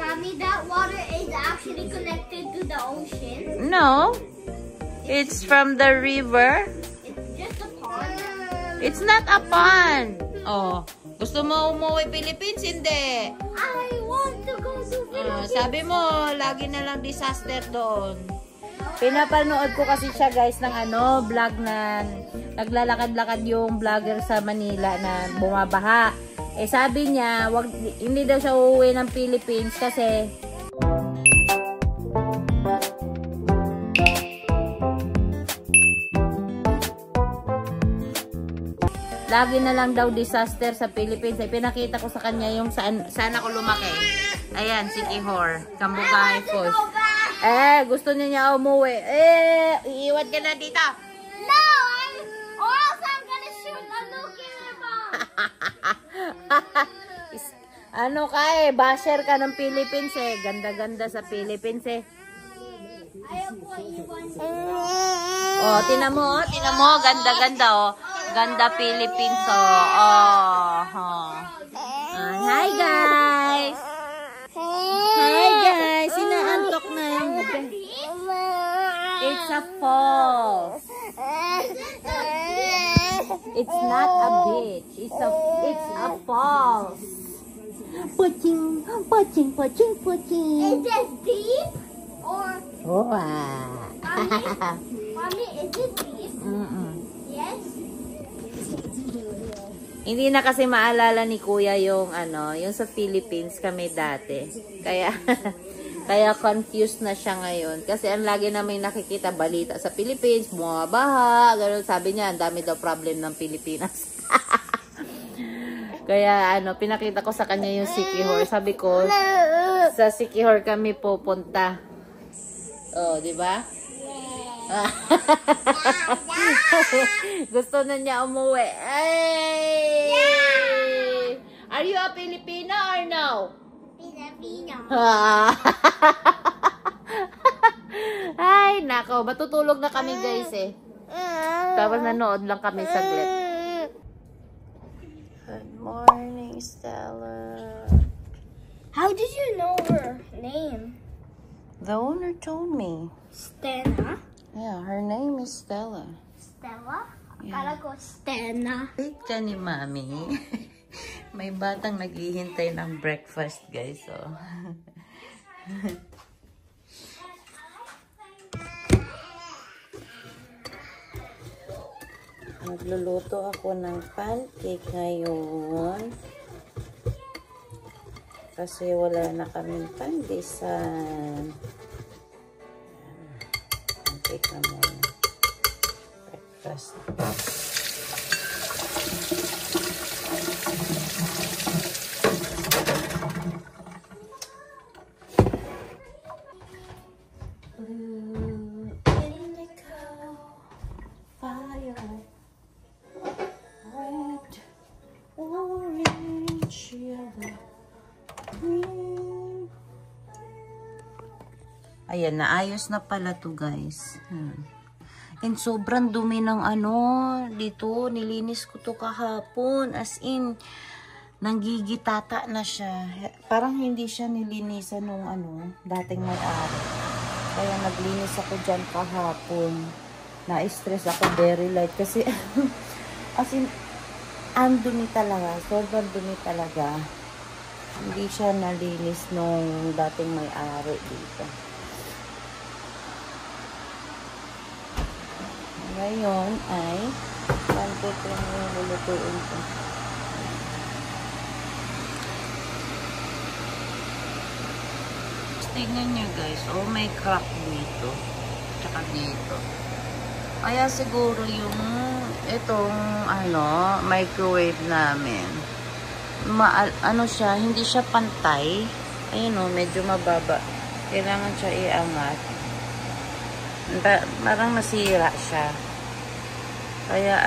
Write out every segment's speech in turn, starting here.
Mommy, that water is actually connected to the ocean. No. It's from the river. It's just a pond. It's not a pond. Oh, gusto mo umuwi Philippines? Hindi. I want to go to Philippines. Sabi mo, lagi na lang disaster doon. Pinapanood ko kasi siya guys ng vlog na naglalakad-lakad yung vlogger sa Manila na bumabaha. Eh sabi niya, hindi daw siya uuwi ng Philippines kasi lagi na lang daw disaster sa Philippines. Eh, pinakita ko sa kanya yung saan ako lumaki. Ayan, si Kihor. Kambugay Falls. Gusto niya umuwi. Iiwan ka na dito. No! Or else I'm gonna shoot a nuclear bomb. Ano ka basher ka ng Philippines eh. Ganda-ganda sa Philippines eh. Oh, tinan mo, ganda-ganda oh. Ganda Philippines oh. Hi guys. Hi guys. Inaantok na yung It's a falls. It's not a beach. It's a falls. Puching. Is it deep? Or Mommy, is it deep? Yes. Hindi na kasi maalala ni Kuya yung yung sa Philippines kami dati. Kaya confused na siya ngayon. Kasi ang lagi namin nakikita balita sa Philippines, bumabaha, gano'n. Sabi niya, ang dami daw problem ng Pilipinas. Kaya pinakita ko sa kanya yung Siquijor. Sabi ko, sa Siquijor kami pupunta. Oh, di ba? Gusto na niya umuwi. Ay! Are you a Filipino or no? Filipino. Ay, nako. Matutulog na kami guys eh. Tapos nanood lang kami saglit. Good morning, Stella. How did you know her name? The owner told me. Stella? Yeah, her name is Stella. Stella? Yeah. Akala ko Stena. Wait ka ni Mami. May batang naghihintay ng breakfast, guys. So. Magluluto ako ng pancake ngayon. Kasi wala na kaming pandesan. Pancake na muna. Breakfast. Ayan, naayos na pala to guys. And sobrang dumi ng dito. Nilinis ko to kahapon. As in, nanggigitata na siya. Parang hindi siya nilinisan nung dating may-ari. Kaya naglinis ako dyan kahapon. Na-stress ako very light. Kasi, as in, ang dumi talaga. Sobrang dumi talaga. Hindi siya nalinis nung dating may-ari dito. Ngayon ay pancake lang yung lulutuin ko. Tingnan nyo guys. Oh, may crack dito. Tsaka dito. Kaya siguro yung itong microwave namin. Siya, hindi siya pantay. Ayun medyo mababa. Kailangan siya iangat. Parang nasira siya. Kaya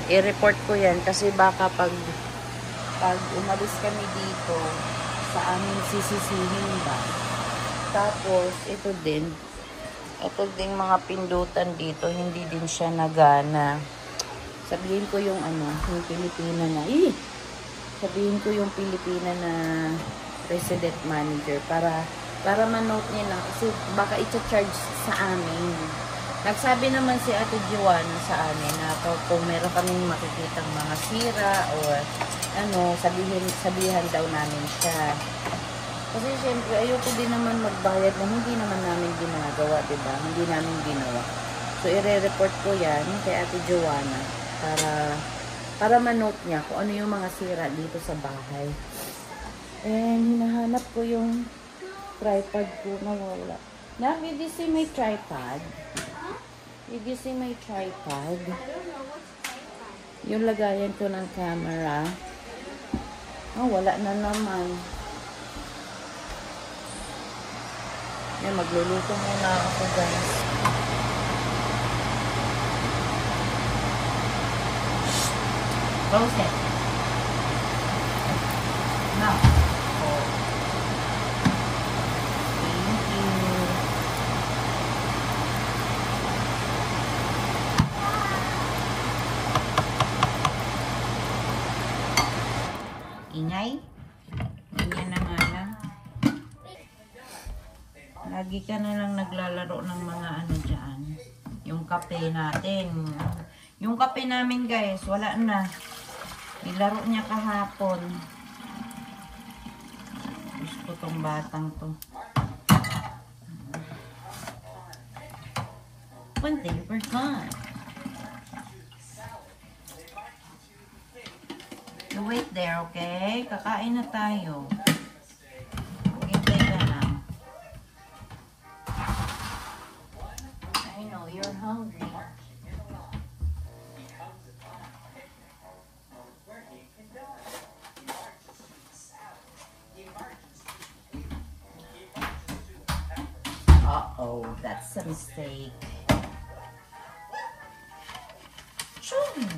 i-report ko yan kasi baka pag umalis kami dito sa aming sisisihin ba. Tapos ito din mga pindutan dito, hindi din siya nagana. Sabihin ko yung yung Pilipina na sabihin ko yung Pilipina na resident manager para ma-note niya lang kasi baka i-charge sa amin. Nagsabi naman si Ate Joanna sa amin na kung meron kaming makikitang mga sira or ano, sabihan daw namin siya. Kasi syempre, ayoko din naman magbayad na hindi naman namin ginagawa, diba? Hindi namin ginawa. So, i-report ko yan kay Ate Joanna para ma-note niya kung ano yung mga sira dito sa bahay. And, hinahanap ko yung tripod ko, nawala. Now, did you see my tripod? Did you see my tripod? Yung lagayan ko ng camera. Oh, wala na naman. Yan, magluluto muna ako, guys. Close it. Now. Oh. Thank you. Ingay. Ganyan na nga lang. Lagi ka na lang naglalaro ng mga ano dyan. Yung kape natin. Yung kape namin, guys, wala na. Nilaro niya kahapon. Gusto tong batang to. One day, we're gone. You wait there, okay? Kakain na tayo. Hintay ka lang. I know, you're hungry. Uh-oh, that's a mistake. Chum!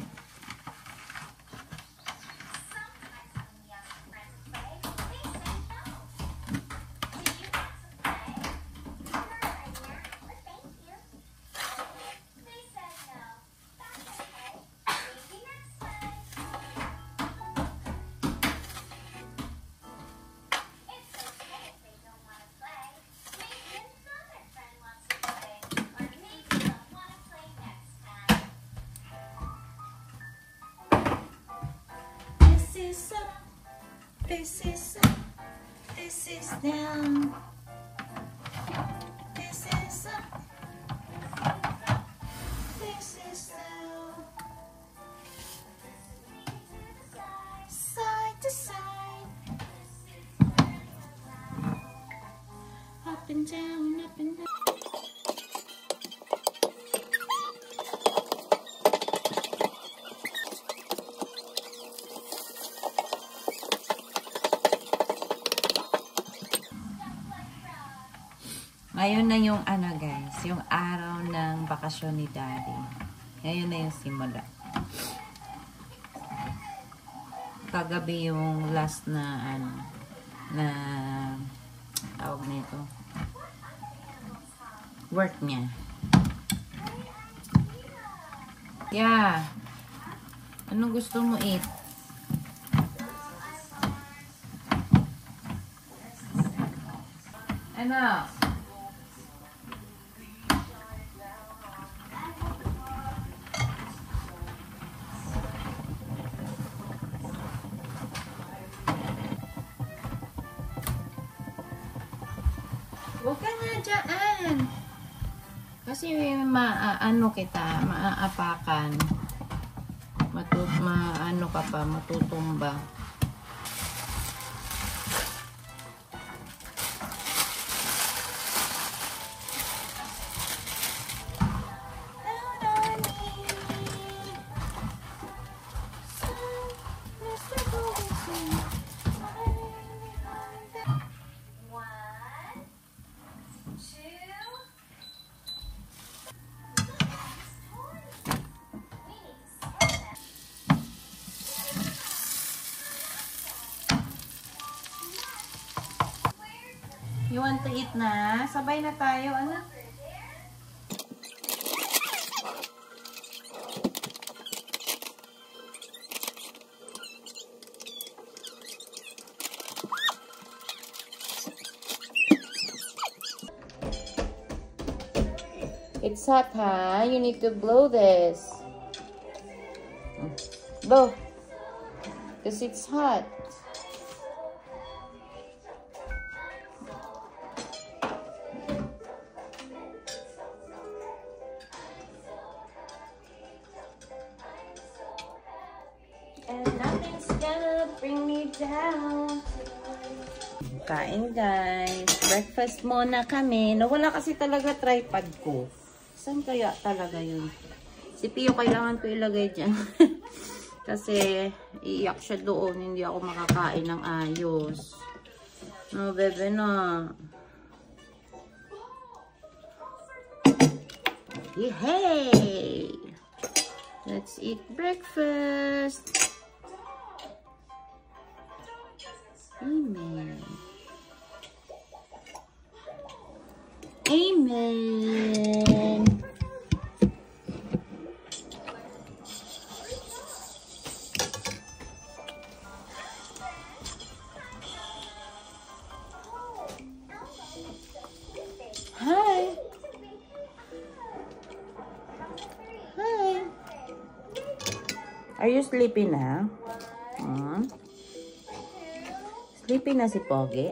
This is down. This is up. This is down. Side to side. Up and down, up and down. Ngayon na yung ano guys, yung araw ng bakasyon ni Daddy. Ngayon na yung simula. Kagabi yung last na ano, na tawag nito. Work niya. Yeah. Anong gusto mo eat? Ano? Huwag ka nga dyan. Kasi maano kita, maaapakan. Maano ka pa, matutumba. You want to eat na? Sabay na tayo, anak. It's hot, huh? You need to blow this. Blow. Because it's hot. And nothing's gonna bring me down. Kain guys. Breakfast muna kami. Nawala kasi talaga tripod ko. Saan kaya talaga yun? Si Pio kailangan ko ilagay dyan. Kasi iiyak siya doon. Hindi ako makakain ng ayos. No, bebe na. Hey! Let's eat breakfast. Amen. Amen. Hi. Hi. Are you sleepy now? Sleepy na si Pogi?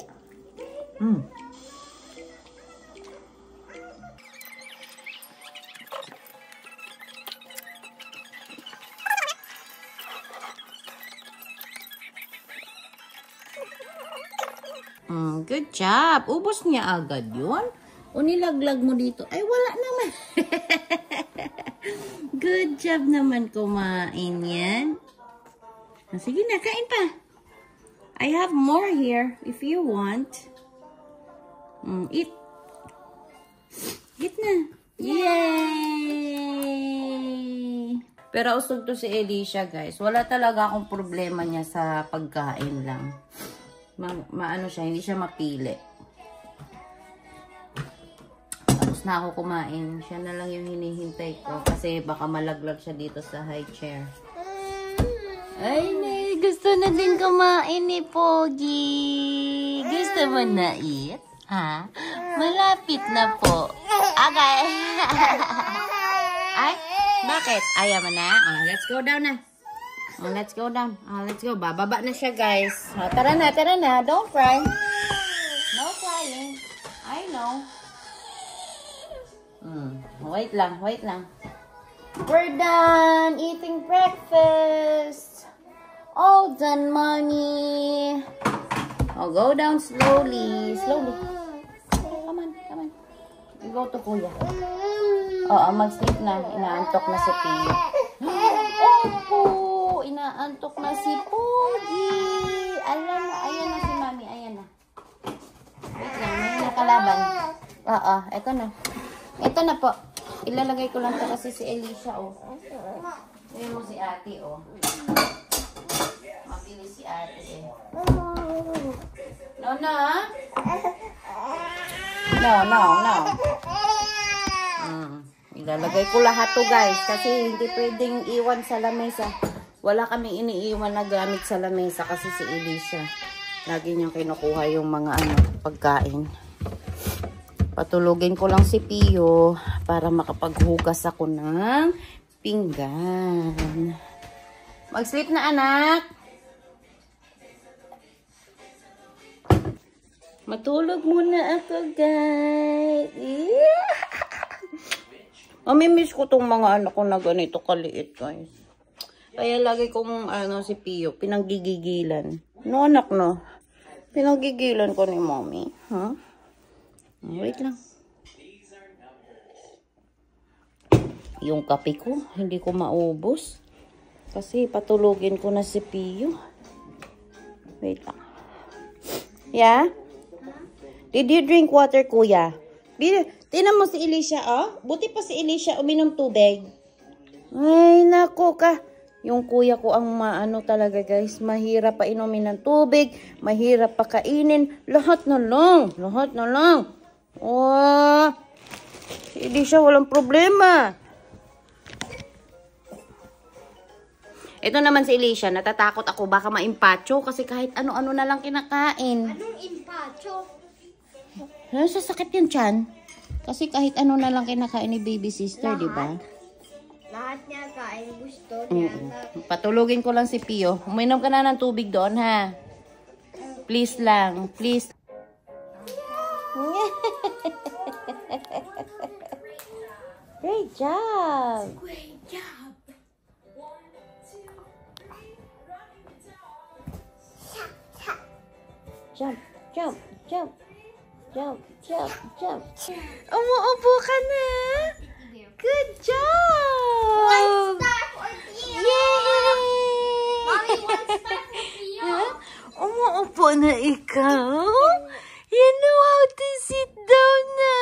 Good job. Ubos niya agad yun. O nilaglag mo dito. Ay, wala naman. Good job naman kumain yan. Sige na, kain pa. I have more here if you want. Eat. Eat na. Yay! Pero usog to si Alicia, guys. Wala talaga akong problema niya sa pagkain lang. Maano siya, hindi siya mapili. Tapos na ako kumain. Siya na lang yung hinihintay ko. Kasi baka malaglag siya dito sa high chair. Ay, gusto na din kumain ni Pogi. Gusto mo na eat? Ha? Malapit na po. Okay. Ay, bakit? Ayaw mo na? Oh, let's go down na. Oh, let's go down. Oh, let's go. Bababa na siya, guys. Oh, tara na, tara na. Don't cry. No crying. I know. Wait lang, wait lang. We're done eating breakfast. All done, mommy. Oh, go down slowly. Slowly. Come on, come on. Go to kuya. Oo, mag-sleep na. Inaantok na si Pio. Oh, inaantok na si Pogi. Ayan na, ayan na si mami. Ayan na. Wait lang, may nakalaban. Oo, eto na. Eto na po. Ilalagay ko lang ito kasi si Alicia, oh. Ayan mo si ate, oh. Mabilis si ate, eh. No, no. No, no, no. Ilalagay ko lahat to, guys. Kasi hindi pwedeng iwan sa lamesa. Wala kaming iniiwan na gamit sa lamesa kasi si Alicia. Lagi niyang kinukuha yung mga pagkain. Patulugin ko lang si Pio para makapaghugas ako ng pinggan. Mag-sleep na, anak. Matulog muna ako, guys. Yeah. Mamimiss ko tong mga anak ko na ganito kaliit, guys. Kaya lagi kong si Pio, pinanggigigilan. No, anak, no. Pinanggigilan ko ni mommy. Huh? Wait lang. Yung kape ko, hindi ko maubos. Kasi patulugin ko na si Pio. Wait lang. Yeah? Did you drink water, kuya? Tinan mo si Alicia, oh. Buti pa si Alicia uminom tubig. Ay, nako ka. Yung kuya ko ang talaga, guys. Mahirap pa inumin ng tubig. Mahirap pa kainin. Lahat na lang. Lahat na lang. Oh. Si Alicia walang problema. Ito naman si Alicia. Natatakot ako. Baka maimpacho. Kasi kahit ano-ano na lang kinakain. Anong impacho? Sasakit yung tiyan. Kasi kahit ano na lang kinakain ni baby sister, di ba? Lahat niya kain gusto niya. Patulugin ko lang si Pio. Uminom ka na ng tubig doon, ha? Please lang. Please. Great job. Great job. Jump, jump, jump. Jump, jump, jump. Umuupo ka na. Good job. One star for you. Yay! Mommy, one star for you. Huh? Umuupo na ikaw? You know how to sit down na.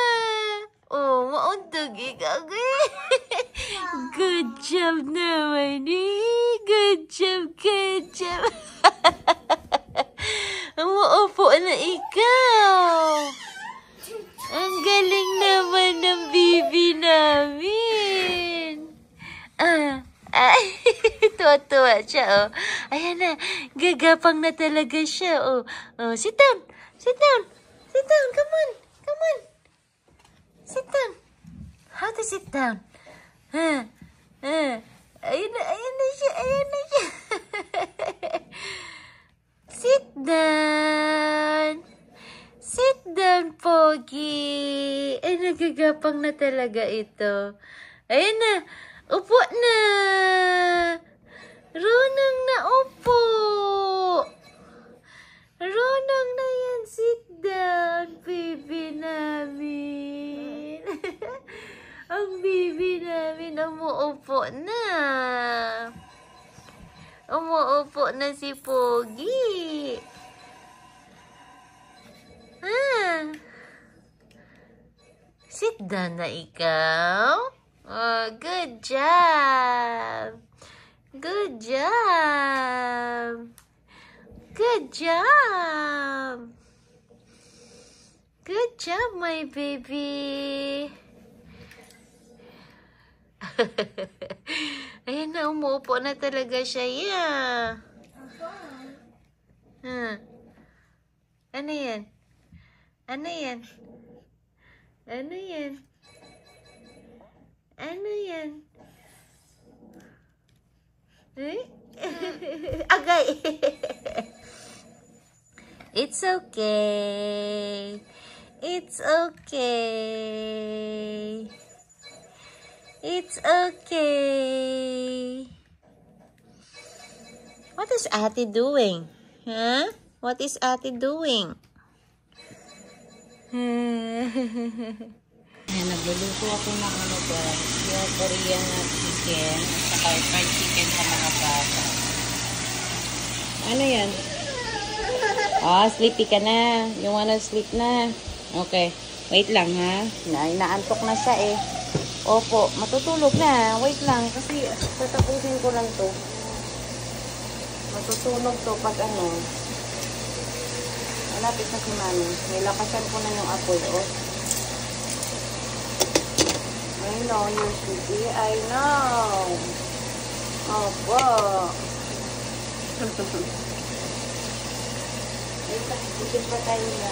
Oh, mauntog ikaw. Good job naman eh. Good job, good job. Umuupo na ikaw. Ang galing naman ng bibi namin. Tuwa-tuwa siya, oh. Ayan na, gagapang na talaga siya, oh. Oh, sit down, sit down, sit down, come on, come on. Sit down. How to sit down? Ayan na siya, ayan na siya. Sit down. Sit down, Pogi. Ay, nagagapang na talaga ito. Ayan na. Upo na. Runang na upo. Runang na yan. Sit down, baby namin. Ang baby namin umuupo na. Umuupo na si Pogi. Sit down na ikaw. Oh, good job. Good job. Good job. Good job, my baby. Ayan na, umuupo na talaga siya. Yeah. Ano yan? Ano yan? Ano yan? Ano yan? Eh? Agay! It's okay. It's okay. It's okay. What is Ate doing? Huh? What is Ate doing? Nagluluto ako ng ano ba? Yung Korean na chicken at saka fried chicken sa mga bata. Ano yan? Sleepy ka na. You wanna sleep na? Okay. Wait lang ha. Inaantok na siya eh. Opo, matutulog na. Wait lang kasi tatapusin ko lang to. Matutunog to pag ano. Malapit na si Mami. Nilakasan ko na yung apoy, oh. I know, you're sleepy. I know. Opo. Wait lang, ikit pa tayo na.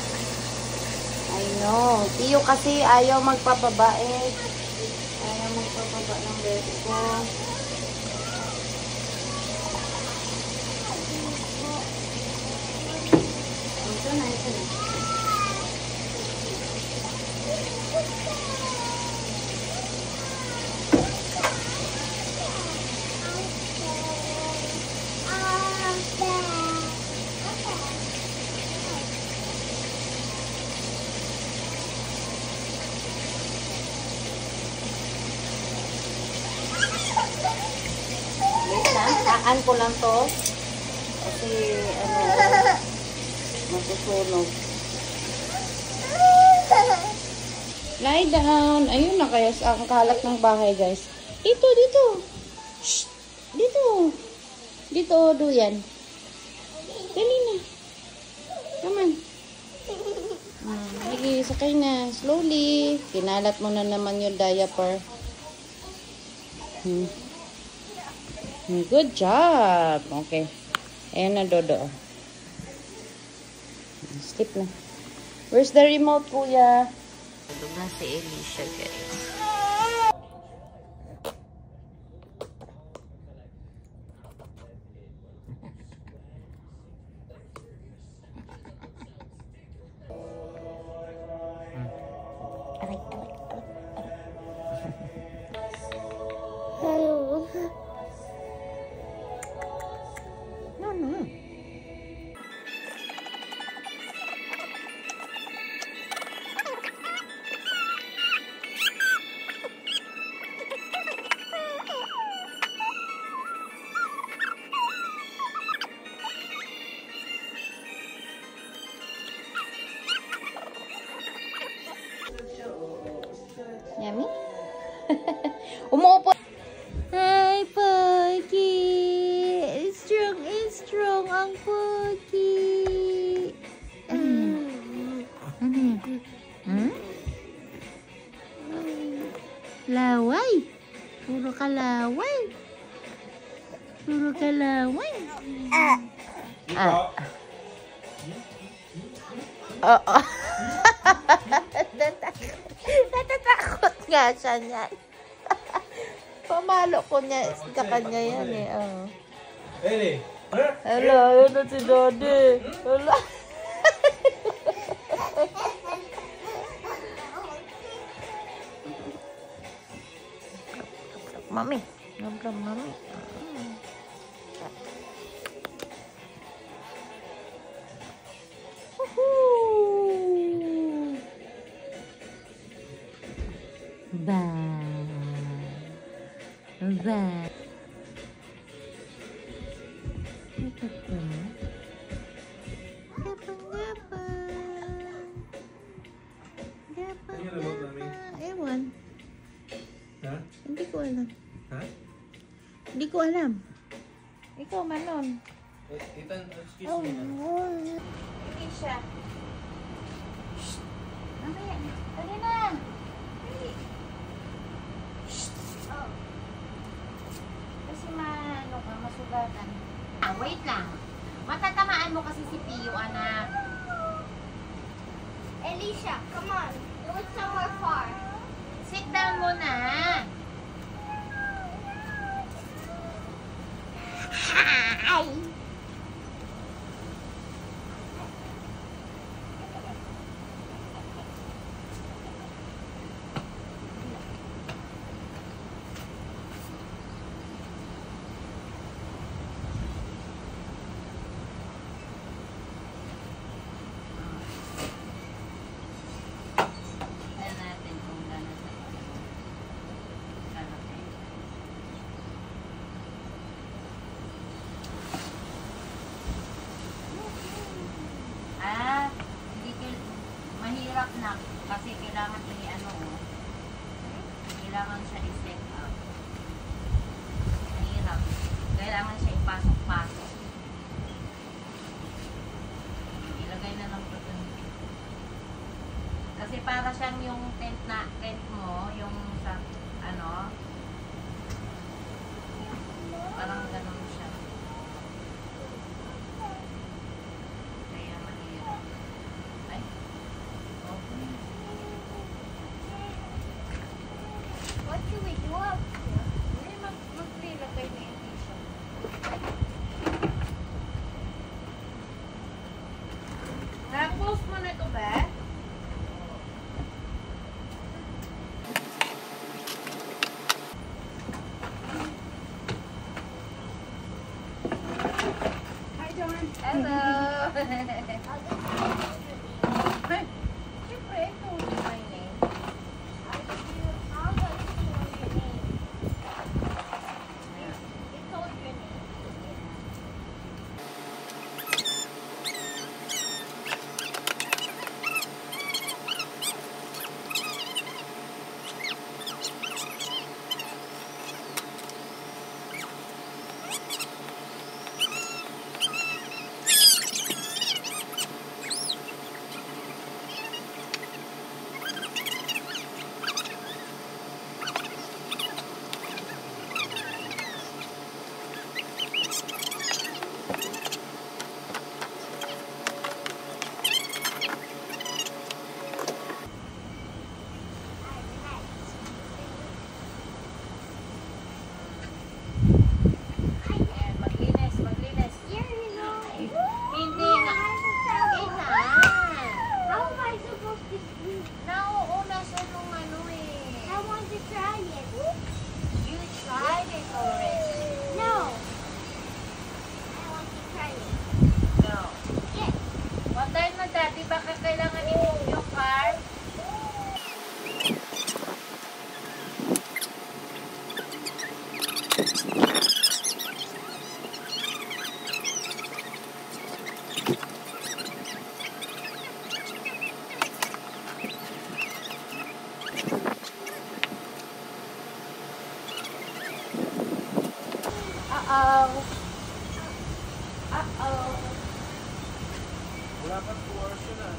I know. Tiyo kasi ayaw magpapabae. Ayaw magpapaba ng bebe ko. Ito na, ito na. Aan ko lang to kasi ano matusunog. Lie down. Ayun na kaya ang kalat ng bahay, guys. Dito, dito. Shh. Dito. Dito, Duyan. Dali na. Come on. Sige, sakay na. Slowly. Kinalat mo na naman yung diaper. Good job. Okay. Ayan na, Dodo. Skip na. Where's the remote, Kuya? Tulog na si Alicia, guys. Yummy? Umuupo. Hi, Puggy! Strong ang Puggy! Ano yan? Hmm? Laway! Puro ka laway! Puro ka laway! Oo. Natatakot nga siya niyan. Pamalo ko niya sa kanya yan eh. Oh. Eli. Hello, ayun na si Daddy. Hello. Mami. Mami. Bye. Ewan. Ha? Hindi ko alam. Ha? Hindi ko alam. Ikaw, Manon. Ethan, excuse me. Hindi siya. Mamaya. Dali na. Kasi masugatan. Wait lang. Matatamaan mo kasi si Pio, anak. Alicia, come on. Do it somewhere far. Sit down muna. Hi. Mahirap na kasi kailangan kailangan siya i-set up. Mahirap. Kailangan siya ipasok-pasok. Ilagay na lang ito dun. Kasi para siyang yung tent mo, yung sa parang ganun siya. Kaya mahirap. Ay. Okay. What do we do up here? Mag-lilagay na yung t-shirt. Na-post mo na ito, ba? Nauuna siya nung ano eh. I want to try it. You tried it already. No. I want to try it. No. Yes. Patayin mo, Daddy. Baka kailangan i-move yung car. Uh-oh. Uh-oh. Wala pa 2 hours yun ah.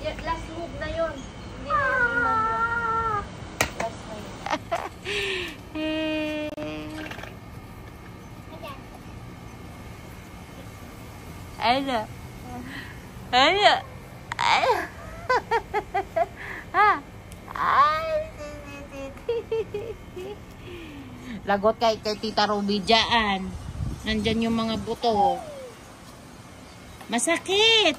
Yeah, last move na yun. Hindi na yun. Last na yun. Ano? Ano? Ano? Ha? Lagot kay Tita Ruby dyan. Nandyan yung mga buto. Masakit!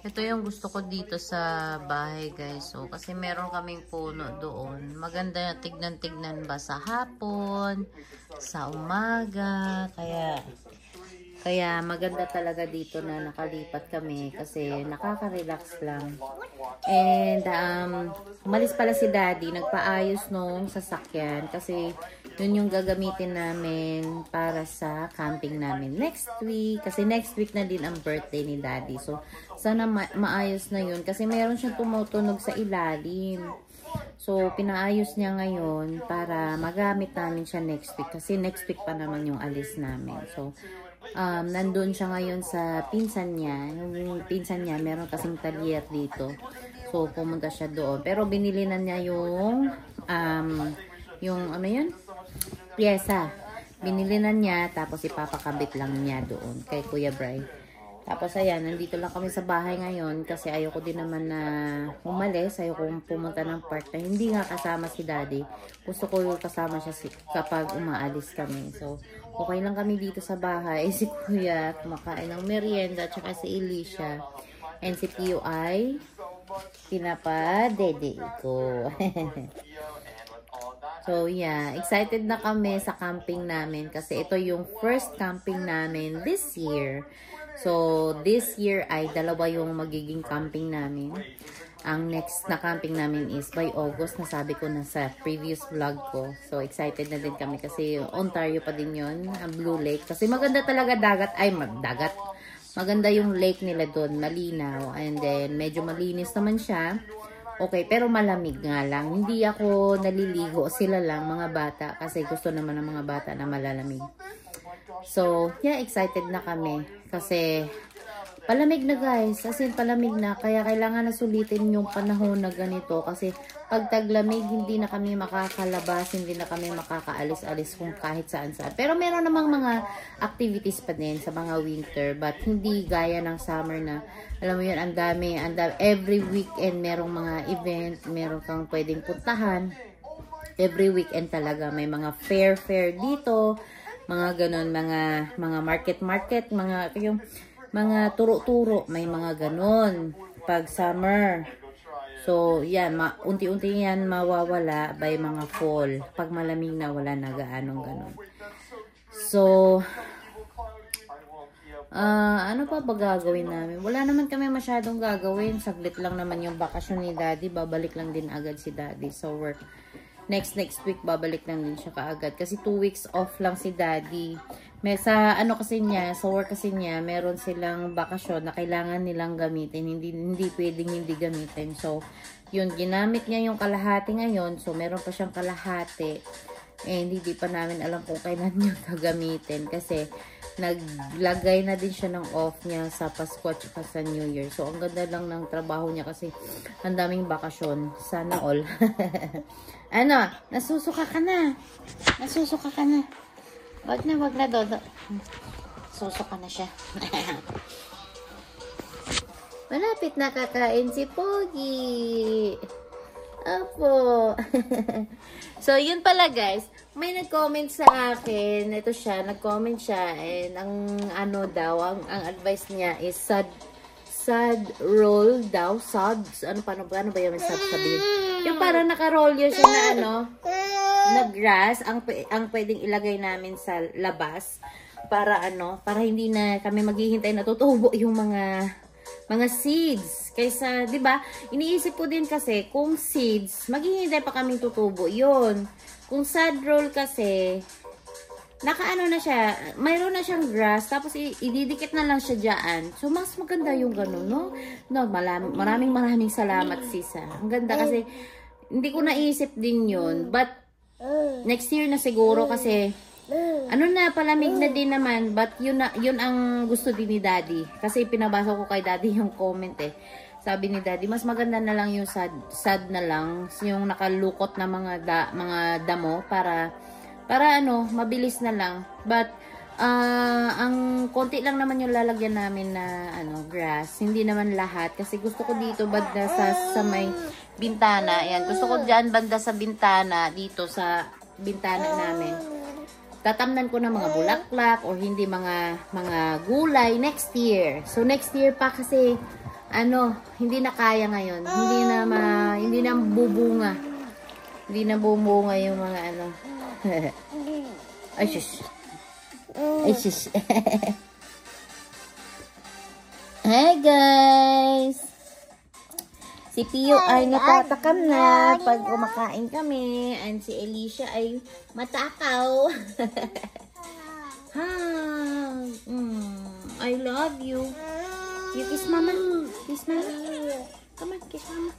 Ito yung gusto ko dito sa bahay, guys. So, kasi meron kaming puno doon. Maganda na tignan-tignan ba sa hapon, sa umaga. Kaya maganda talaga dito na nakalipat kami kasi nakaka-relax lang. And umalis pala si Daddy, nagpaayos nung sasakyan kasi yun yung gagamitin namin para sa camping namin next week. Kasi next week na din ang birthday ni Daddy. So sana maayos na yun kasi meron siyang tumutunog sa ilalim. So pinaayos niya ngayon para magamit namin siya next week kasi next week pa naman yung alis namin. So nandun siya ngayon sa pinsan niya. Yung pinsan niya, meron kasing talyer dito. So, pumunta siya doon. Pero binili na niya yung ano yan? Pyesa. Binili na niya, tapos ipapakabit lang niya doon kay Kuya Bray. Tapos, ayan, nandito lang kami sa bahay ngayon kasi ayoko din naman na umalis. Ayoko pumunta ng park na hindi nga kasama si Daddy. Gusto ko kasama siya kapag umaalis kami. So, okay lang kami dito sa bahay. Si Kuya kumakain ng merienda at saka si Elisha. And si Tio ay pinapadede ko. So, yeah. Excited na kami sa camping namin kasi ito yung first camping namin this year. So, this year ay 2 yung magiging camping namin. Ang next na camping namin is by August, nasabi ko na sa previous vlog ko. So, excited na din kami kasi Ontario pa din yun, ang Blue Lake. Kasi maganda talaga dagat, dagat. Maganda yung lake nila doon, malinaw. And then, medyo malinis naman siya. Okay, pero malamig nga lang. Hindi ako naliligo, sila lang, mga bata. Kasi gusto naman ng mga bata na malalamig. So, yeah, excited na kami. Kasi, palamig na guys. As in, palamig na. Kaya kailangan na sulitin yung panahon na ganito. Kasi, pag taglamig, hindi na kami makakalabas. Hindi na kami makakaalis-alis kung kahit saan-saan. Pero meron namang mga activities pa din sa mga winter. But, hindi gaya ng summer na, alam mo yun, ang dami. Every weekend, merong mga event. Meron kang pwedeng puntahan. Every weekend talaga. May mga fair dito. Mga ganon, mga market, mga turo-turo, may mga ganon pag summer. So, yan, unti-unti yan mawawala by mga fall. Pag malamig na, wala na gaanong ganon. So, ano pa ba gagawin namin? Wala naman kami masyadong gagawin. Saglit lang naman yung bakasyon ni Daddy. Babalik lang din agad si Daddy. So, next week, babalik lang din siya kaagad. Kasi 2 weeks off lang si Daddy. May sa work kasi niya, meron silang bakasyon na kailangan nilang gamitin. Hindi pwedeng hindi gamitin. So, yun, ginamit niya yung kalahati ngayon. So, meron pa siyang kalahati. And hindi pa namin alam kung kailan niya gagamitin. Kasi, naglagay na din siya ng off niya sa Pasko at sa New Year. So, ang ganda lang ng trabaho niya kasi ang daming bakasyon. Sana all. Ano? Nasusuka ka na. Nasusuka ka na. Wag na, Dodo. Susuka na siya. Malapit na kakain si Pogi. Opo. So, yun pala guys. May nag-comment sa akin. Ito siya, nag-comment siya. And ang ano daw, ang advice niya is sad roll daw. Sods. Paano ba yung sad sabihin? Yung parang naka-roll yun siya na na grass ang pwedeng ilagay namin sa labas para para hindi na kami maghihintay na tutubo yung mga seeds. Kaysa, 'di ba? Iniisip ko din kasi kung seeds, maghihintay pa kaming tutubo 'yon. Kung sad roll kasi nakaano na siya, mayroon na siyang grass, tapos ididikit na lang siya diyan. So, mas maganda yung ganun, no? No, maraming salamat, Sisa. Ang ganda kasi, hindi ko naisip din yun. But, next year na siguro kasi, palamig na din naman, but yun ang gusto din ni Daddy. Kasi pinabasa ko kay Daddy yung comment eh. Sabi ni Daddy, mas maganda na lang yung sad na lang, yung nakalukot na mga damo para mabilis na lang. But, ang konti lang naman yung lalagyan namin na, grass. Hindi naman lahat. Kasi gusto ko dito, banda sa may bintana. Ayan, gusto ko dyan, banda sa bintana, dito sa bintana namin. Tatamnan ko ng mga bulaklak or hindi mga gulay next year. So, next year pa kasi, hindi na kaya ngayon. Hindi na bubunga. Hindi na bubunga yung mga Ay, shush. Ay, shush. Hi, guys. Si Pio ay natatakam na pag kumakain kami. And si Alicia ay matakaw. I love you. You kiss mama. Kiss mama. Come on, kiss mama.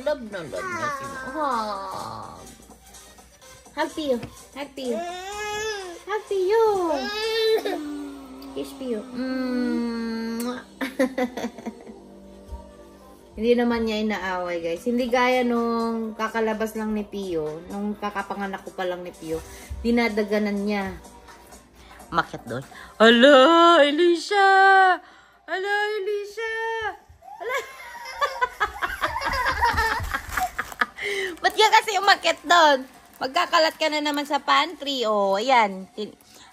Love na si mama. Hug Pio. Hug Pio. Hug Pio. Kiss Pio. Hindi naman niya inaaway, guys. Hindi gaya nung kakalabas lang ni Pio. Nung kakapanganak ko pa lang ni Pio. Dinadaganan niya. Makit doon. Hala, Alicia! Hala, Alicia! Hala! Ba't ka kasi umakit doon? Magkakalat ka na naman sa pantry. Oh, ayan.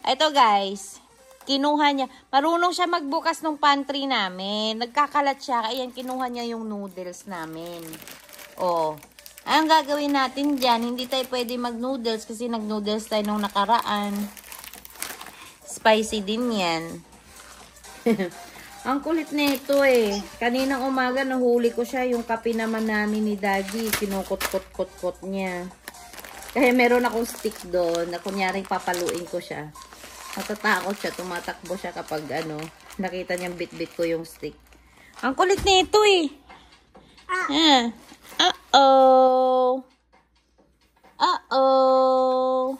Ito, guys. Kinuha niya. Marunong siya magbukas ng pantry namin. Nagkakalat siya. Ayan, kinuha niya yung noodles namin. Oh. Ang gagawin natin dyan, hindi tayo pwede mag-noodles kasi nag-noodles tayo nung nakaraan. Spicy din yan. Ang kulit nito eh. Kaninang umaga nahuli ko siya. Yung kape naman namin ni Daddy. Kinukot-kot-kot-kot niya. Kaya meron akong stick doon na kunyaring papaluin ko siya. Natatakot siya. Tumatakbo siya kapag nakita niyang bit-bit ko yung stick. Ang kulit nito eh. Uh-oh. Uh-oh.